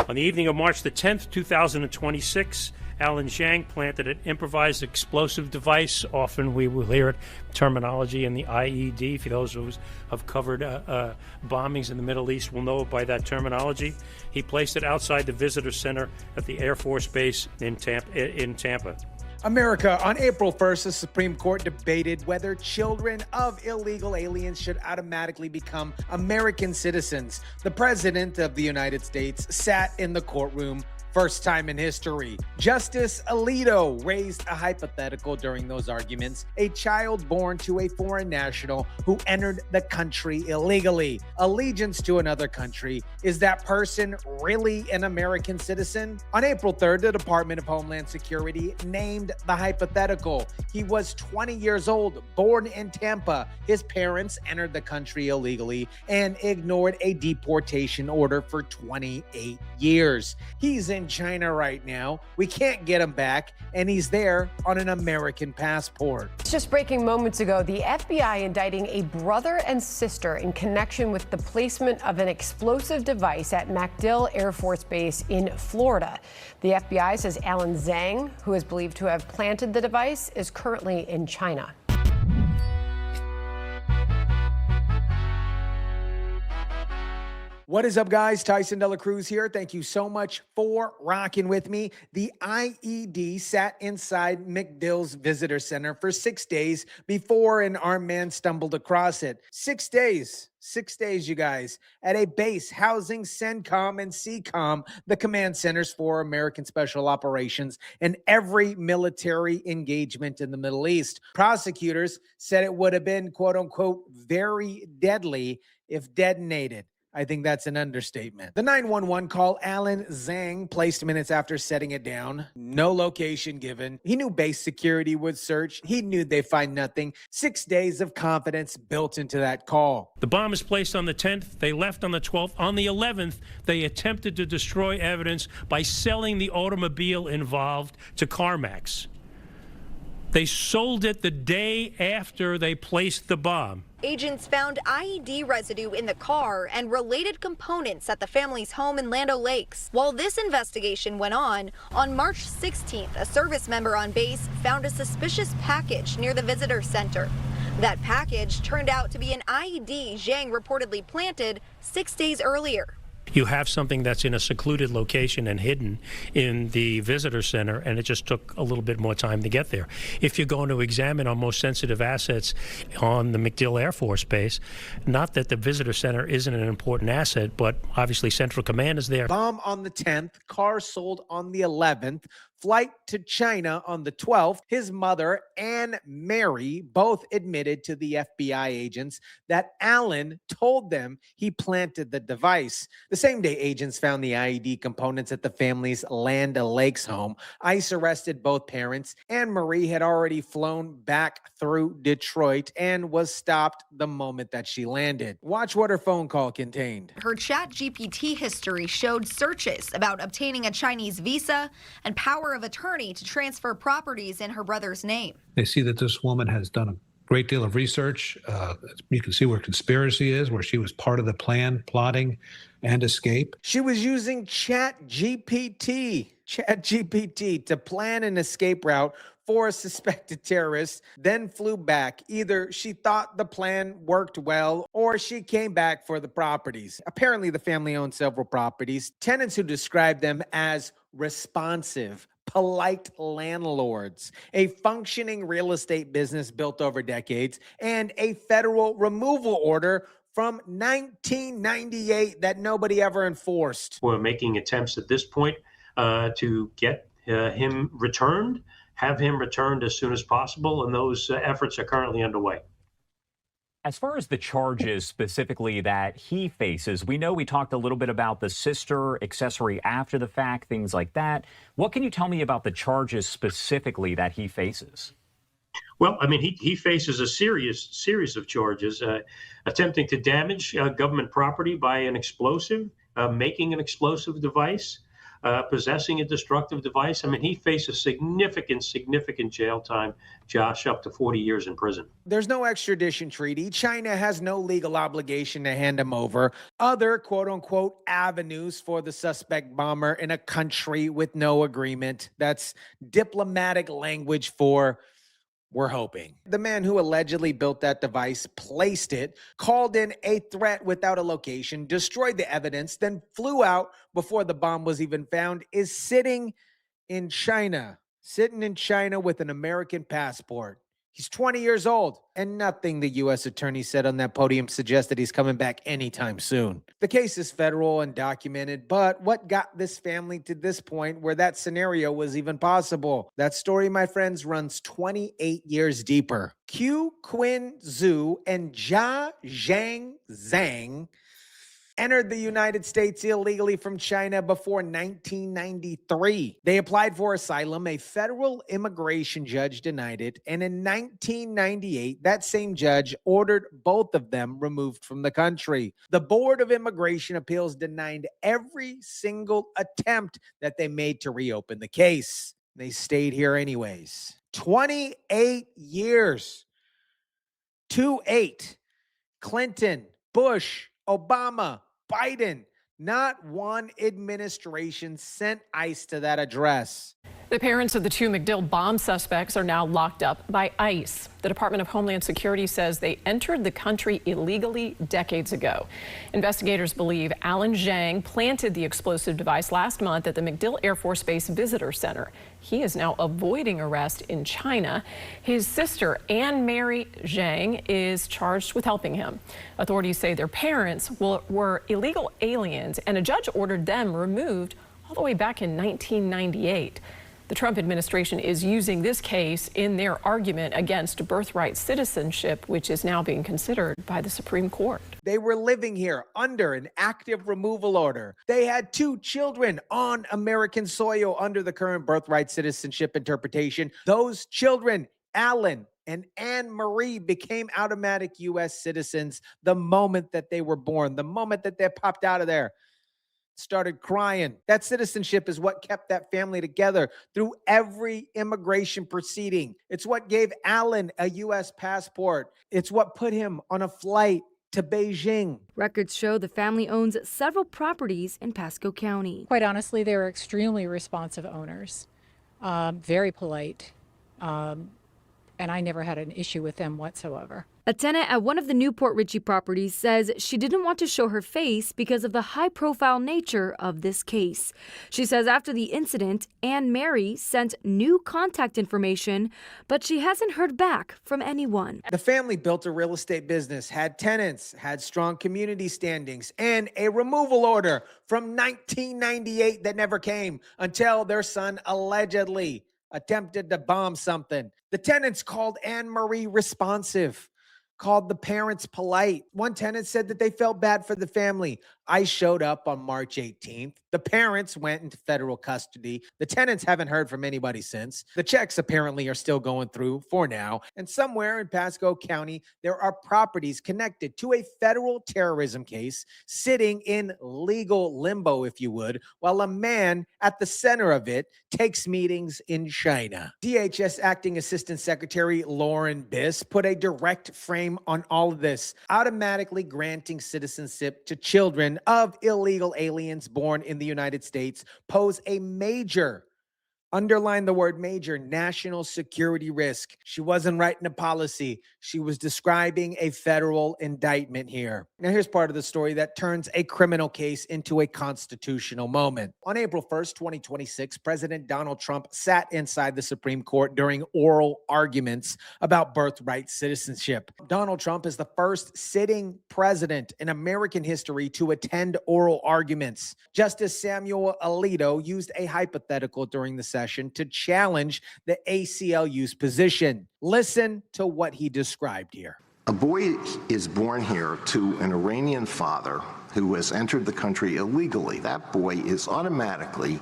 On the evening of March the 10th, 2026, Alan Zhang planted an improvised explosive device. Often we will hear it terminology in the IED. For those who have covered bombings in the Middle East will know it by that terminology. He placed it outside the visitor center at the Air Force Base in Tampa. America, on April 1st, the Supreme Court debated whether children of illegal aliens should automatically become American citizens. The President of the United States sat in the courtroom. First time in history. Justice Alito raised a hypothetical during those arguments. A child born to a foreign national who entered the country illegally. Allegiance to another country. Is that person really an American citizen? On April 3rd, the Department of Homeland Security named the hypothetical. He was 20 years old, born in Tampa. His parents entered the country illegally and ignored a deportation order for 28 years. He's in China right now. We can't get him back, and he's there on an American passport. Just breaking moments ago, the FBI indicting a brother and sister in connection with the placement of an explosive device at MacDill Air Force Base in Florida. The FBI says Alan Zhang, who is believed to have planted the device, is currently in China. What is up, guys? Tyson De La Cruz here. Thank you so much for rocking with me. The IED sat inside MacDill's visitor center for 6 days before an armed man stumbled across it. 6 days. 6 days, you guys, at a base housing CENTCOM and CENTCOM, the command centers for American Special Operations, and every military engagement in the Middle East. Prosecutors said it would have been, quote unquote, very deadly if detonated. I think that's an understatement. The 911 call Alan Zhang placed minutes after setting it down. No location given. He knew base security would search. He knew they'd find nothing. 6 days of confidence built into that call. The bomb is placed on the 10th. They left on the 12th. On the 11th, they attempted to destroy evidence by selling the automobile involved to CarMax. They sold it the day after they placed the bomb. Agents found IED residue in the car and related components at the family's home in Land O'Lakes. While this investigation went on March 16th, a service member on base found a suspicious package near the visitor center. That package turned out to be an IED Zhang reportedly planted 6 days earlier. You have something that's in a secluded location and hidden in the visitor center, and it just took a little bit more time to get there. If you're going to examine our most sensitive assets on the MacDill Air Force Base, not that the visitor center isn't an important asset, but obviously Central Command is there. Bomb on the 10th, car sold on the 11th, flight to China on the 12th. His mother and Mary both admitted to the FBI agents that Alan told them he planted the device. The same day agents found the IED components at the family's Land O'Lakes home, ICE arrested both parents, and Marie had already flown back through Detroit and was stopped the moment that she landed. Watch what her phone call contained. Her ChatGPT history showed searches about obtaining a Chinese visa and power of attorney to transfer properties in her brother's name. They see that this woman has done a great deal of research. You can see where conspiracy is, where she was part of the plan, plotting, and escape. She was using ChatGPT to plan an escape route for a suspected terrorist, then flew back. Either she thought the plan worked well, or she came back for the properties. Apparently, the family owned several properties. Tenants who described them as responsive, polite landlords, a functioning real estate business built over decades, and a federal removal order from 1998 that nobody ever enforced. We're making attempts at this point to get him returned, have him returned as soon as possible, and those efforts are currently underway. As far as the charges specifically that he faces, we know we talked a little bit about the sister, accessory after the fact, things like that. What can you tell me about the charges specifically that he faces? Well, I mean, he faces a series of charges, attempting to damage government property by an explosive, making an explosive device, possessing a destructive device. I mean, he faces significant jail time, Josh, up to 40 years in prison. There's no extradition treaty. China has no legal obligation to hand him over. Other quote unquote avenues for the suspect bomber in a country with no agreement. That's diplomatic language for we're hoping. The man who allegedly built that device placed it, called in a threat without a location, destroyed the evidence, then flew out before the bomb was even found, is sitting in China with an American passport. He's 20 years old, and nothing the U.S. attorney said on that podium suggests that he's coming back anytime soon. The case is federal and documented, but what got this family to this point where that scenario was even possible? That story, my friends, runs 28 years deeper. Q Quinn Zhu and Jia Zhang Zhang entered the United States illegally from China before 1993. They applied for asylum. A federal immigration judge denied it. And in 1998, that same judge ordered both of them removed from the country. The Board of Immigration Appeals denied every single attempt that they made to reopen the case. They stayed here anyways. 28 years. 28. Clinton, Bush, Obama, Biden, not one administration sent ICE to that address. The parents of the two MacDill bomb suspects are now locked up by ICE. The Department of Homeland Security says they entered the country illegally decades ago. Investigators believe Alan Zhang planted the explosive device last month at the MacDill Air Force Base Visitor Center. He is now avoiding arrest in China. His sister, Anne Mary Zhang, is charged with helping him. Authorities say their parents were illegal aliens, and a judge ordered them removed all the way back in 1998. The Trump administration is using this case in their argument against birthright citizenship, which is now being considered by the Supreme Court. They were living here under an active removal order. They had 2 children on American soil under the current birthright citizenship interpretation. Those children, Alan and Anne Marie, became automatic U.S. citizens the moment that they were born, the moment that they popped out of there. Started crying. That citizenship is what kept that family together through every immigration proceeding. It's what gave Alan a U.S. passport. It's what put him on a flight to Beijing. Records show the family owns several properties in Pasco County. Quite honestly, they were extremely responsive owners, very polite, and I never had an issue with them whatsoever. A tenant at one of the Newport Richey properties says she didn't want to show her face because of the high-profile nature of this case. She says after the incident, Anne Mary sent new contact information, but she hasn't heard back from anyone. The family built a real estate business, had tenants, had strong community standings, and a removal order from 1998 that never came until their son allegedly attempted to bomb something. The tenants called Anne Marie responsive, called the parents polite. One tenant said that they felt bad for the family. I showed up on March 18th. The parents went into federal custody. The tenants haven't heard from anybody since. The checks apparently are still going through for now. And somewhere in Pasco County, there are properties connected to a federal terrorism case sitting in legal limbo, if you would, while a man at the center of it takes meetings in China. DHS Acting Assistant Secretary Lauren Biss put a direct frame on all of this, automatically granting citizenship to children of illegal aliens born in the United States pose a major, underline the word major, national security risk. She wasn't writing a policy. She was describing a federal indictment here. Now, here's part of the story that turns a criminal case into a constitutional moment. On April 1st, 2026, President Donald Trump sat inside the Supreme Court during oral arguments about birthright citizenship. Donald Trump is the first sitting president in American history to attend oral arguments. Justice Samuel Alito used a hypothetical during the session to challenge the ACLU's position. Listen to what he described here. A boy is born here to an Iranian father who has entered the country illegally. That boy is automatically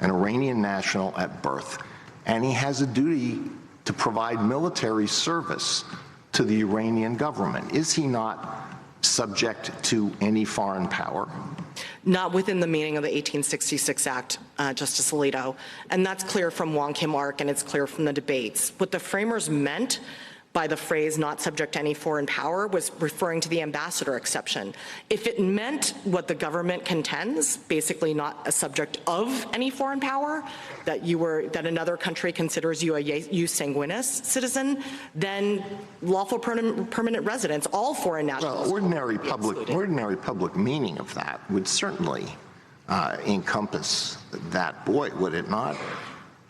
an Iranian national at birth, and he has a duty to provide military service to the Iranian government. Is he not subject to any foreign power? not within the meaning of the 1866 Act, Justice Alito. And that's clear from Wong Kim Ark, and it's clear from the debates. What the framers meant by the phrase not subject to any foreign power was referring to the ambassador exception. If it meant what the government contends, basically not a subject of any foreign power, that another country considers you a jus sanguinis citizen, then lawful permanent residents, all foreign nationals. Well, ordinary public meaning of that would certainly encompass that boy, would it not?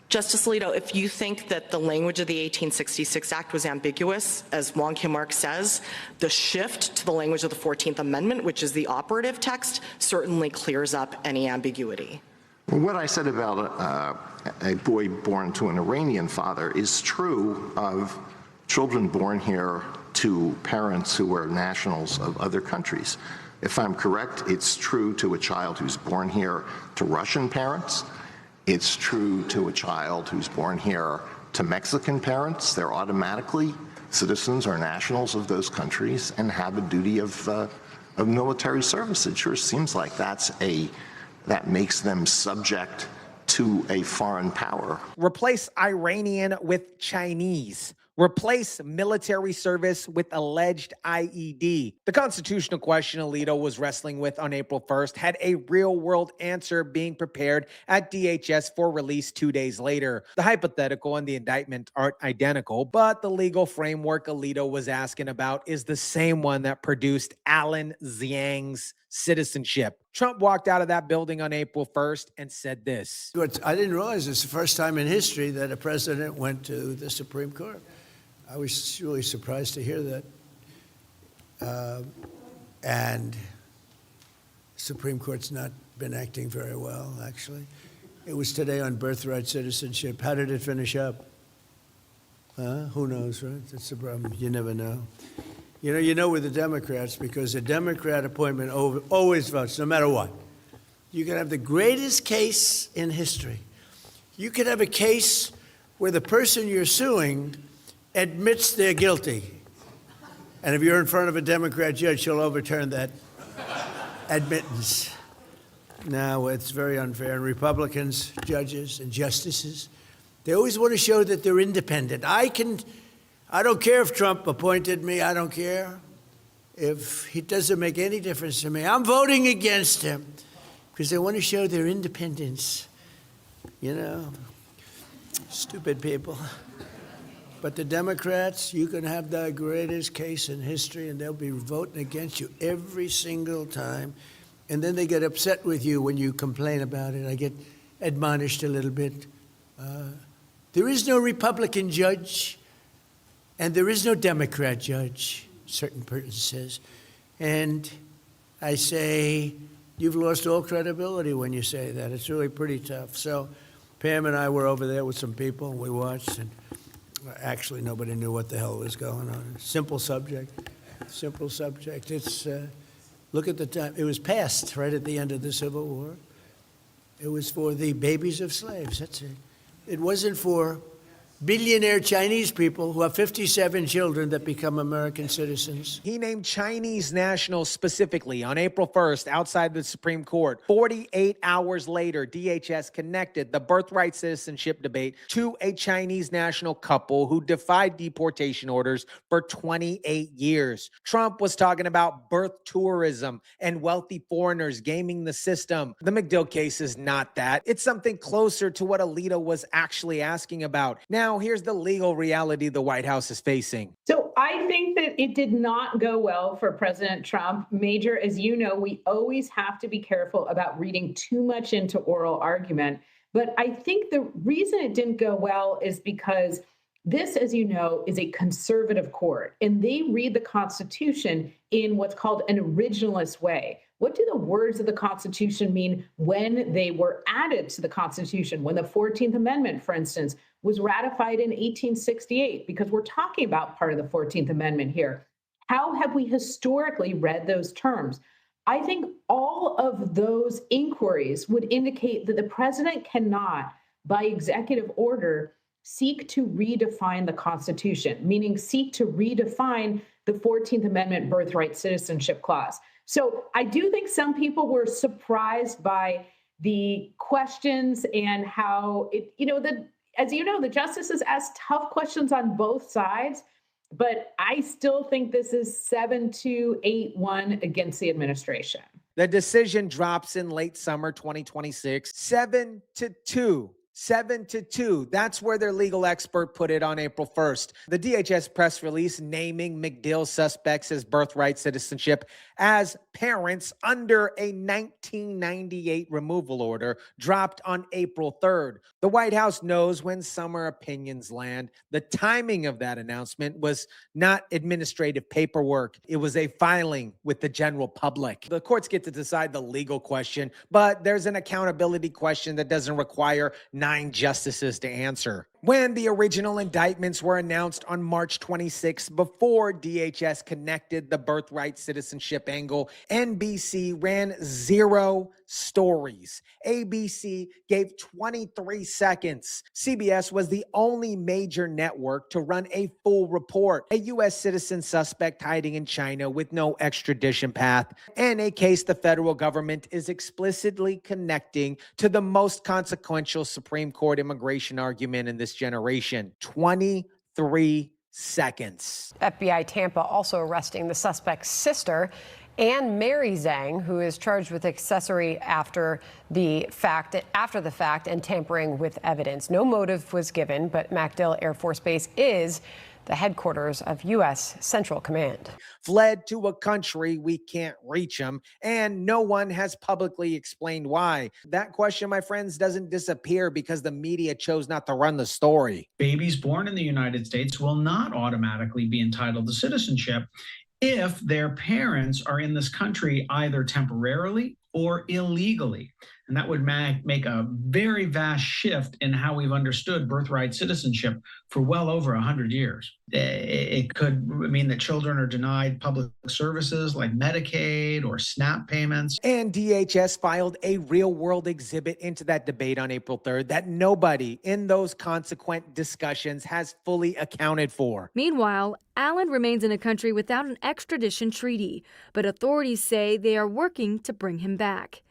Justice Alito, if you think that the language of the 1866 Act was ambiguous, as Wong Kim Ark says, the shift to the language of the 14th Amendment, which is the operative text, certainly clears up any ambiguity. Well, what I said about a boy born to an Iranian father is true of children born here to parents who are nationals of other countries. If I'm correct, it's true to a child who's born here to Russian parents. It's true to a child who's born here to Mexican parents. They're automatically citizens or nationals of those countries and have a duty of military service. It sure seems like that makes them subject to a foreign power. Replace Iranian with Chinese. Replace military service with alleged IED. The constitutional question Alito was wrestling with on April 1st had a real-world answer being prepared at DHS for release 2 days later. The hypothetical and the indictment aren't identical, but the legal framework Alito was asking about is the same one that produced Alan Zhang's citizenship. Trump walked out of that building on April 1st and said this. I didn't realize it's the first time in history that a president went to the Supreme Court. I was really surprised to hear that. And the Supreme Court's not been acting very well, actually. It was today on Birthright citizenship. How did it finish up? Who knows, right? That's the problem. You never know. You know with the Democrats, because a Democrat appointment always votes, no matter what. You can have the greatest case in history. You could have a case where the person you're suing admits they're guilty. And if you're in front of a Democrat judge, she'll overturn that admittance. Now, it's very unfair. And Republicans, judges, and justices, they always want to show that they're independent. I don't care if Trump appointed me. I don't care if he doesn't make any difference to me. I'm voting against him because they want to show their independence. Stupid people. But the Democrats, you can have the greatest case in history, and they'll be voting against you every single time. And then they get upset with you when you complain about it. I get admonished a little bit. There is no Republican judge, and there is no Democrat judge, a certain person says. And I say, you've lost all credibility when you say that. It's really pretty tough. So Pam and I were over there with some people, and we watched, and actually, nobody knew what the hell was going on. Simple subject. It's, look at the time. It was passed right at the end of the Civil War. It was for the babies of slaves. That's it. It wasn't for billionaire Chinese people who have 57 children that become American citizens. He named Chinese nationals specifically on April 1st outside the Supreme Court. 48 hours later, DHS connected the birthright citizenship debate to a Chinese national couple who defied deportation orders for 28 years. Trump was talking about birth tourism and wealthy foreigners gaming the system. The MacDill case is not that. It's something closer to what Alito was actually asking about. Now, here's the legal reality the White House is facing. So I think that it did not go well for President Trump. Major, as you know, we always have to be careful about reading too much into oral argument. But I think the reason it didn't go well is because this, as you know, is a conservative court, and they read the Constitution in what's called an originalist way. What do the words of the Constitution mean when they were added to the Constitution? When the 14th Amendment, for instance, was ratified in 1868, because we're talking about part of the 14th Amendment here. How have we historically read those terms? I think all of those inquiries would indicate that the president cannot, by executive order, seek to redefine the Constitution, meaning seek to redefine the 14th Amendment Birthright citizenship clause. So I do think some people were surprised by the questions and how it, as you know, the justices asked tough questions on both sides, but I still think this is 7-2, 8-1 against the administration. The decision drops in late summer 2026, 7-2. 7-2. That's where their legal expert put it on April 1st. The DHS press release naming MacDill suspects as birthright citizenship as parents under a 1998 removal order dropped on April 3rd. The White House knows when summer opinions land. The timing of that announcement was not administrative paperwork. It was a filing with the general public. The courts get to decide the legal question, but there's an accountability question that doesn't require 9 justices to answer. When the original indictments were announced on March 26, before DHS connected the birthright citizenship angle, NBC ran 0 stories. ABC gave 23 seconds. CBS was the only major network to run a full report. A U.S. citizen suspect hiding in China with no extradition path, and a case the federal government is explicitly connecting to the most consequential Supreme Court immigration argument in this generation. 23 seconds. FBI Tampa also arresting the suspect's sister, Anne Mary Zhang, who is charged with accessory after the fact and tampering with evidence. No motive was given, but MacDill Air Force Base is the headquarters of U.S. Central Command. Fled to a country we can't reach him, and no one has publicly explained why. That question, my friends, doesn't disappear because the media chose not to run the story. Babies born in the United States will not automatically be entitled to citizenship if their parents are in this country either temporarily or illegally. And that would make a very vast shift in how we've understood birthright citizenship for well over 100 years. It could mean that children are denied public services like Medicaid or SNAP payments. And DHS filed a real-world exhibit into that debate on April 3rd that nobody in those consequent discussions has fully accounted for. Meanwhile, Allen remains in a country without an extradition treaty, but authorities say they are working to bring him back.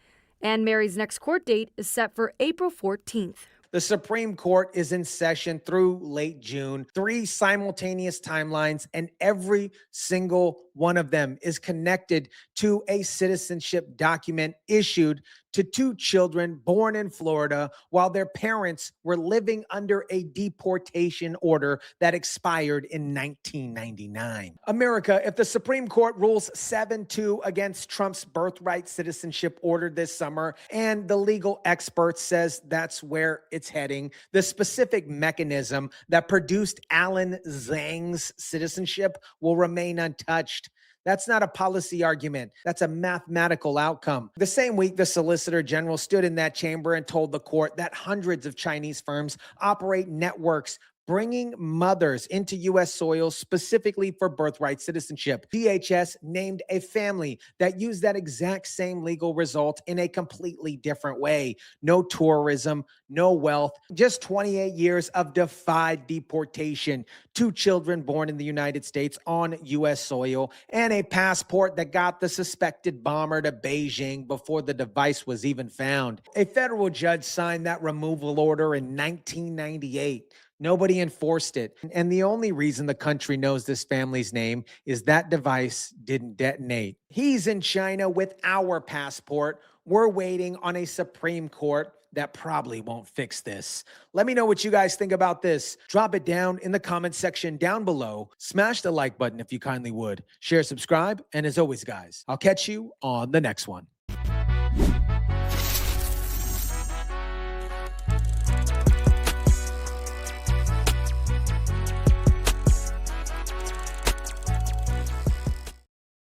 Anne Mary's next court date is set for April 14th. The Supreme Court is in session through late June, 3 simultaneous timelines, and every single one of them is connected to a citizenship document issued to 2 children born in Florida while their parents were living under a deportation order that expired in 1999. America, if the Supreme Court rules 7-2 against Trump's birthright citizenship order this summer, and the legal expert says that's where it's heading, the specific mechanism that produced Alan Zhang's citizenship will remain untouched. That's not a policy argument. That's a mathematical outcome. The same week, the Solicitor General stood in that chamber and told the court that hundreds of Chinese firms operate networks bringing mothers into U.S. soil specifically for birthright citizenship. DHS named a family that used that exact same legal result in a completely different way. No tourism, no wealth, just 28 years of defied deportation, 2 children born in the United States on U.S. soil, and a passport that got the suspected bomber to Beijing before the device was even found. A federal judge signed that removal order in 1998. Nobody enforced it. And the only reason the country knows this family's name is that device didn't detonate. He's in China with our passport. We're waiting on a Supreme Court that probably won't fix this. Let me know what you guys think about this. Drop it down in the comment section down below. Smash the like button if you kindly would. Share, subscribe, and as always, guys, I'll catch you on the next one.